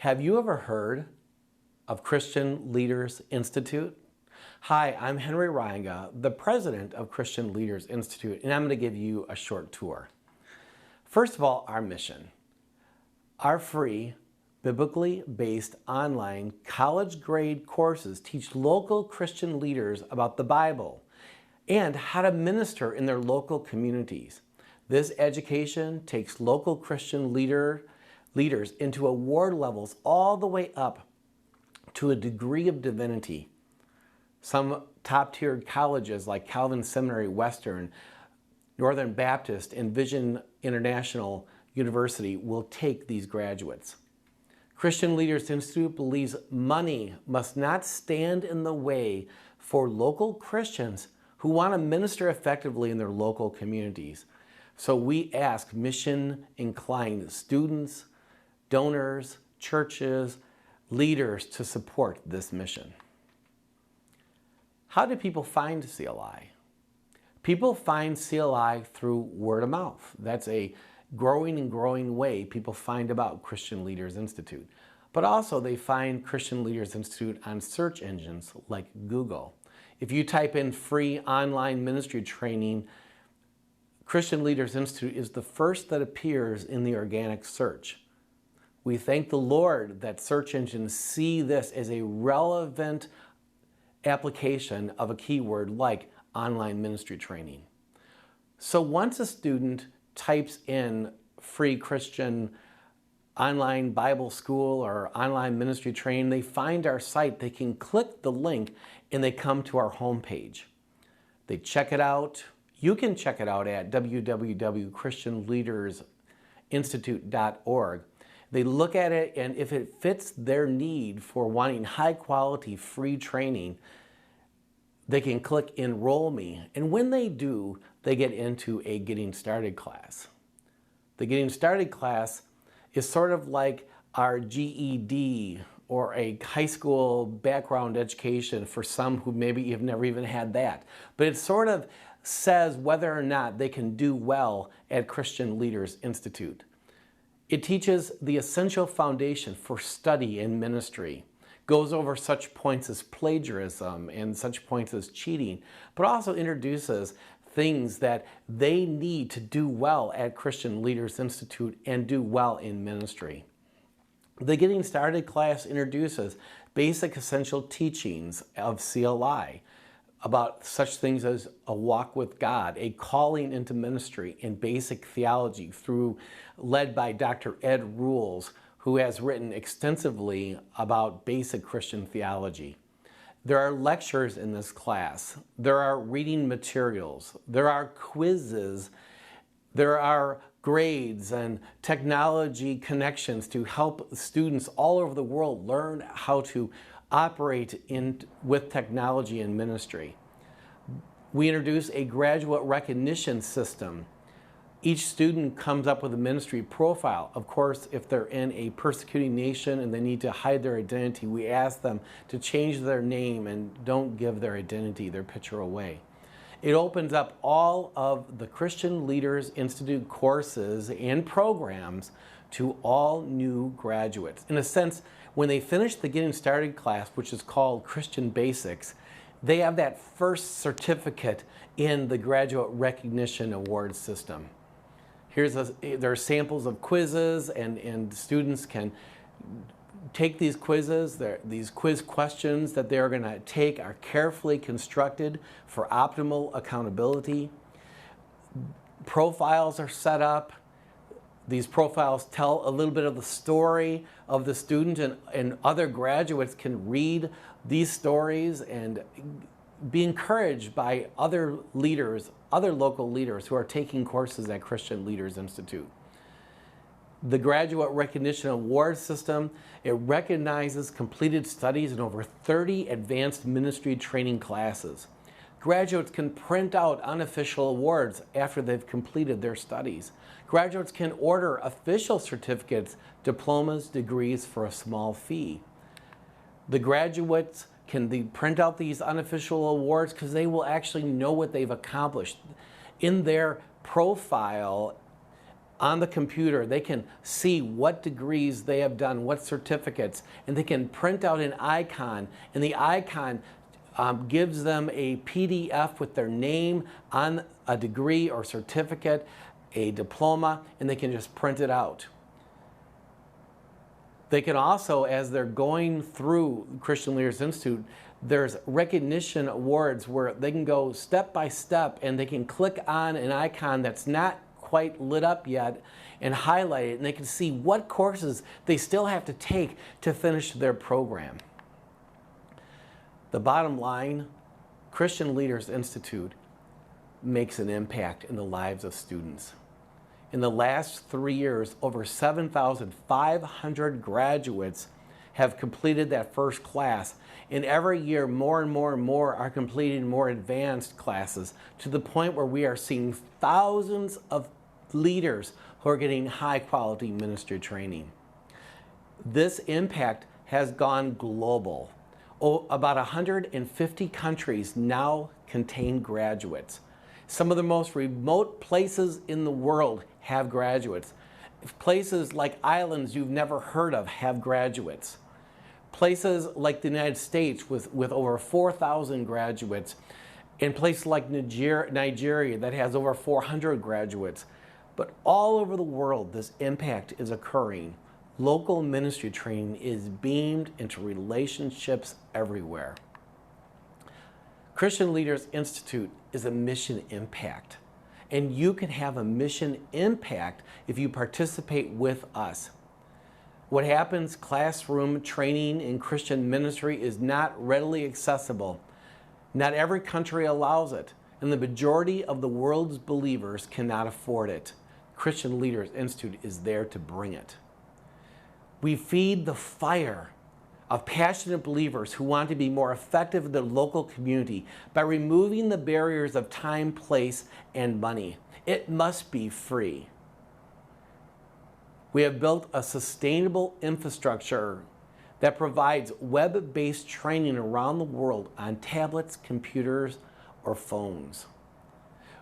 Have you ever heard of Christian Leaders Institute? Hi, I'm Henry Reyenga, the president of Christian Leaders Institute, and I'm going to give you a short tour. First of all, our mission. Our free, biblically based online college-grade courses teach local Christian leaders about the Bible and how to minister in their local communities. This education takes local Christian leaders into award levels all the way up to a degree of divinity. Some top-tiered colleges like Calvin Seminary Western, Northern Baptist, and Vision International University will take these graduates. Christian Leaders Institute believes money must not stand in the way for local Christians who want to minister effectively in their local communities. So we ask mission-inclined students, donors, churches, leaders to support this mission. How do people find CLI? People find CLI through word of mouth. That's a growing and growing way people find about Christian Leaders Institute. But also they find Christian Leaders Institute on search engines like Google. If you type in free online ministry training, Christian Leaders Institute is the first that appears in the organic search. We thank the Lord that search engines see this as a relevant application of a keyword like online ministry training. So once a student types in free Christian online Bible school or online ministry training, they find our site, they can click the link and they come to our homepage. They check it out. You can check it out at www.christianleadersinstitute.org. They look at it, and if it fits their need for wanting high quality free training, they can click Enroll Me. And when they do, they get into a Getting Started class. The Getting Started class is sort of like our GED or a high school background education for some who maybe have never even had that. But it sort of says whether or not they can do well at Christian Leaders Institute. It teaches the essential foundation for study and ministry, goes over such points as plagiarism and such points as cheating, but also introduces things that they need to do well at Christian Leaders Institute and do well in ministry. The Getting Started class introduces basic essential teachings of CLI about such things as a walk with God, a calling into ministry, and basic theology led by Dr. Ed Rules, who has written extensively about basic Christian theology. There are lectures in this class. There are reading materials. There are quizzes. There are grades and technology connections to help students all over the world learn how to operate with technology and ministry. We introduce a graduate recognition system. Each student comes up with a ministry profile. Of course, if they're in a persecuting nation and they need to hide their identity, we ask them to change their name and don't give their identity, their picture away. It opens up all of the Christian Leaders Institute courses and programs to all new graduates. In a sense, when they finish the Getting Started class, which is called Christian Basics, they have that first certificate in the Graduate Recognition Award system. There are samples of quizzes, and students can take these quizzes. These quiz questions that they're going to take are carefully constructed for optimal accountability. Profiles are set up. These profiles tell a little bit of the story of the student, and other graduates can read these stories and be encouraged by other leaders, other local leaders who are taking courses at Christian Leaders Institute. The Graduate Recognition Award system, it recognizes completed studies in over 30 advanced ministry training classes. Graduates can print out unofficial awards after they've completed their studies. Graduates can order official certificates, diplomas, degrees for a small fee. The graduates can print out these unofficial awards because they will actually know what they've accomplished. In their profile on the computer. They can see what degrees they have done, what certificates, and they can print out an icon, and the icon gives them a PDF with their name on a degree or certificate, a diploma, and they can just print it out. They can also, as they're going through Christian Leaders Institute, there's recognition awards where they can go step by step and they can click on an icon that's not quite lit up yet and highlight it, and they can see what courses they still have to take to finish their program. The bottom line, Christian Leaders Institute makes an impact in the lives of students. In the last 3 years, over 7,500 graduates have completed that first class. And every year, more and more and more are completing more advanced classes, to the point where we are seeing thousands of leaders who are getting high quality ministry training. This impact has gone global. About 150 countries now contain graduates. Some of the most remote places in the world have graduates. Places like islands you've never heard of have graduates. Places like the United States with over 4,000 graduates, and places like Nigeria that has over 400 graduates. But all over the world, this impact is occurring. Local ministry training is beamed into relationships everywhere. Christian Leaders Institute is a mission impact, and you can have a mission impact if you participate with us. What happens, classroom training in Christian ministry is not readily accessible. Not every country allows it, and the majority of the world's believers cannot afford it. Christian Leaders Institute is there to bring it. We feed the fire of passionate believers who want to be more effective in their local community by removing the barriers of time, place, and money. It must be free. We have built a sustainable infrastructure that provides web-based training around the world on tablets, computers, or phones.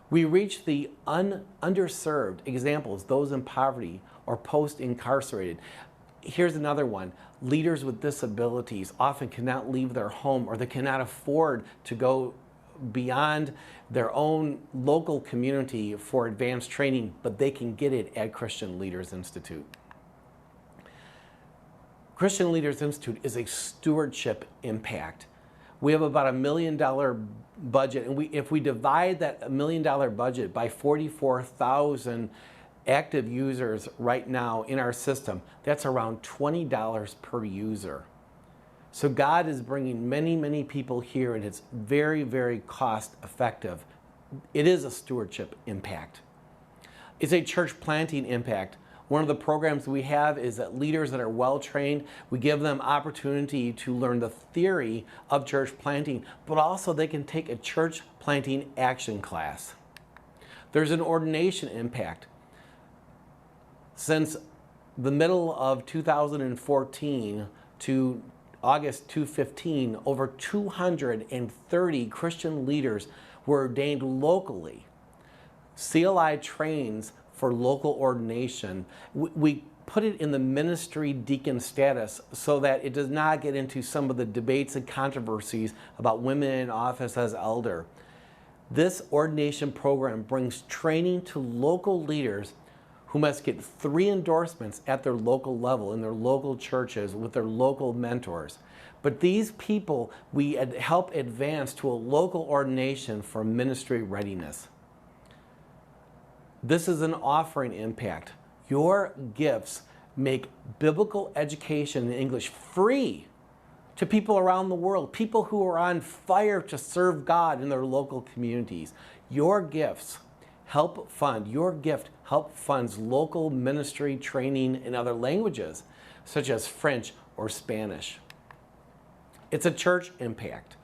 We reach the underserved, examples, those in poverty or post-incarcerated. Here's another one. Leaders with disabilities often cannot leave their home, or they cannot afford to go beyond their own local community for advanced training, but they can get it at Christian Leaders Institute. Christian Leaders Institute is a stewardship impact. We have about $1 million budget, and if we divide that $1 million budget by 44,000 active users right now in our system, that's around $20 per user. So God is bringing many, many people here, and it's very, very cost effective. It is a stewardship impact. It's a church planting impact. One of the programs we have is that leaders that are well trained, we give them opportunity to learn the theory of church planting, but also they can take a church planting action class. There's an ordination impact. Since the middle of 2014 to August 2015, over 230 Christian leaders were ordained locally. CLI trains for local ordination. We put it in the ministry deacon status so that it does not get into some of the debates and controversies about women in office as elder. This ordination program brings training to local leaders who must get 3 endorsements at their local level, in their local churches, with their local mentors. But these people we help advance to a local ordination for ministry readiness. This is an offering impact. Your gifts make biblical education in English free to people around the world, people who are on fire to serve God in their local communities. Your gifts help fund, your gift help funds local ministry training in other languages, such as French or Spanish. It's a church impact.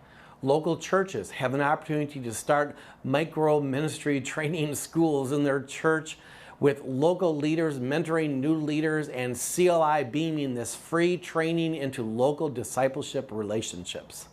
Local churches have an opportunity to start micro ministry training schools in their church, with local leaders mentoring new leaders and CLI beaming this free training into local discipleship relationships.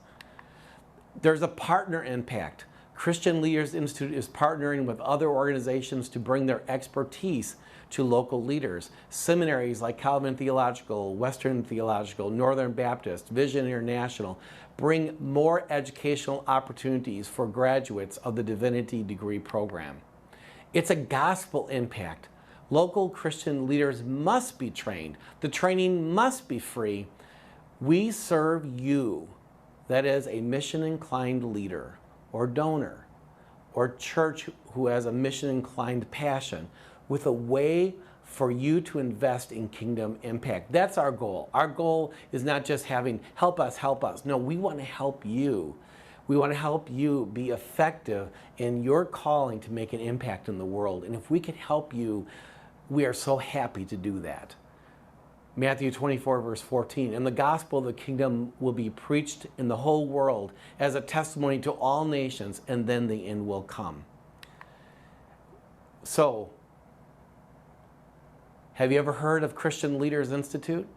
There's a partner impact. Christian Leaders Institute is partnering with other organizations to bring their expertise to local leaders. Seminaries like Calvin Theological, Western Theological, Northern Baptist, Vision International bring more educational opportunities for graduates of the divinity degree program. It's a gospel impact. Local Christian leaders must be trained. The training must be free. We serve you, that is a mission-inclined leader or donor or church who has a mission-inclined passion, with a way for you to invest in kingdom impact. That's our goal. Our goal is not just having help us, help us. No, we want to help you. We want to help you be effective in your calling to make an impact in the world. And if we can help you, we are so happy to do that. Matthew 24, verse 14, and the gospel of the kingdom will be preached in the whole world as a testimony to all nations, and then the end will come. So, have you ever heard of Christian Leaders Institute?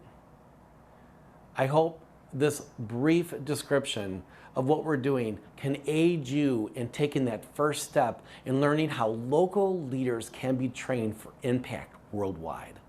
I hope this brief description of what we're doing can aid you in taking that first step in learning how local leaders can be trained for impact worldwide.